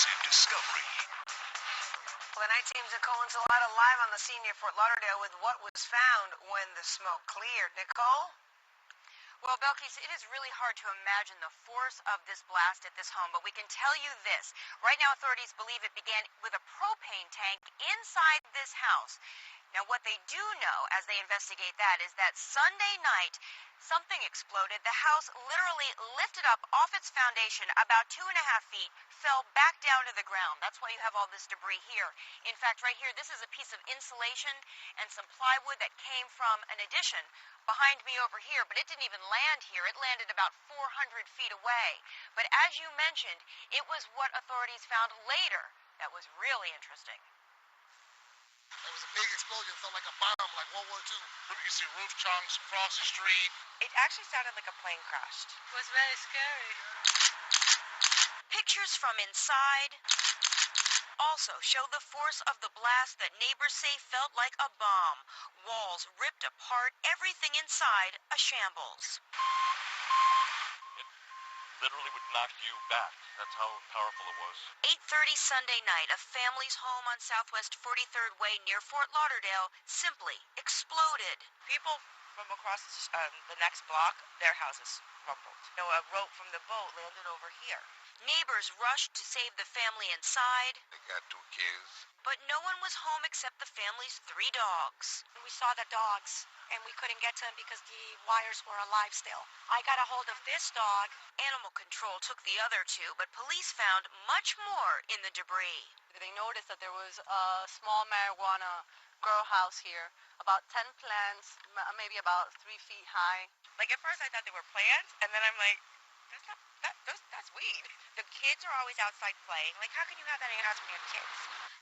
exclusive discovery. Well, the night team's Nicole and Salata live on the scene near Fort Lauderdale with what was found when the smoke cleared. Nicole? Well, Belkis, it is really hard to imagine the force of this blast at this home, but we can tell you this. Right now, authorities believe it began with a propane tank inside this house. Now, what they do know as they investigate that is that Sunday night, something exploded. The house literally lifted up off its foundation about 2.5 feet, fell back down to the ground. That's why you have all this debris here. In fact, right here, this is a piece of insulation and some plywood that came from an addition behind me over here, but it didn't even land here. It landed about 400 feet away. But as you mentioned, it was what authorities found later that was really interesting. It was a big explosion. It felt like a bomb, like World War II. You can see roof chunks across the street. It actually sounded like a plane crashed. It was very scary. Pictures from inside also show the force of the blast that neighbors say felt like a bomb. Walls ripped apart, everything inside a shambles. It literally would knock you back. That's how powerful it was. 8:30 Sunday night, a family's home on Southwest 43rd Way near Fort Lauderdale simply exploded. People from across the next block, their houses crumbled. You know, a rope from the boat landed over here. Neighbors rushed to save the family inside. They got 2 kids. But no one was home except the family's 3 dogs. We saw the dogs, and we couldn't get to them because the wires were alive still. I got a hold of this dog. Animal control took the other 2, but police found much more in the debris. They noticed that there was a small marijuana grow house here, about 10 plants, maybe about 3 feet high. Like at first I thought they were plants, and then I'm like, that's weed. The kids are always outside playing. Like, how can you have that in your house when you have kids?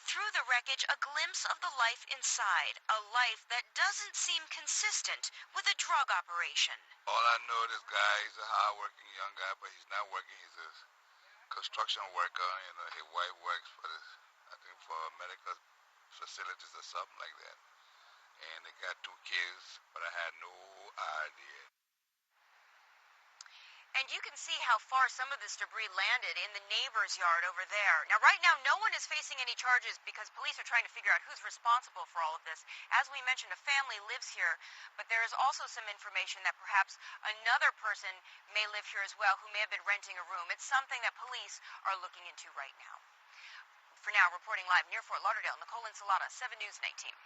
Through the wreckage, a glimpse of the life inside. A life that doesn't seem consistent with a drug operation. All I know, this guy, he's a hard-working young guy, but he's not working. He's a construction worker. You know, his wife works for this, I think, for medical facilities or something like that. And they got 2 kids, but I had no idea. And you can see how far some of this debris landed in the neighbor's yard over there. Now, right now, no one is facing any charges because police are trying to figure out who's responsible for all of this. As we mentioned, a family lives here, but there is also some information that perhaps another person may live here as well who may have been renting a room. It's something that police are looking into right now. For now, reporting live near Fort Lauderdale, Nicole and Salata, 7 News Night Team.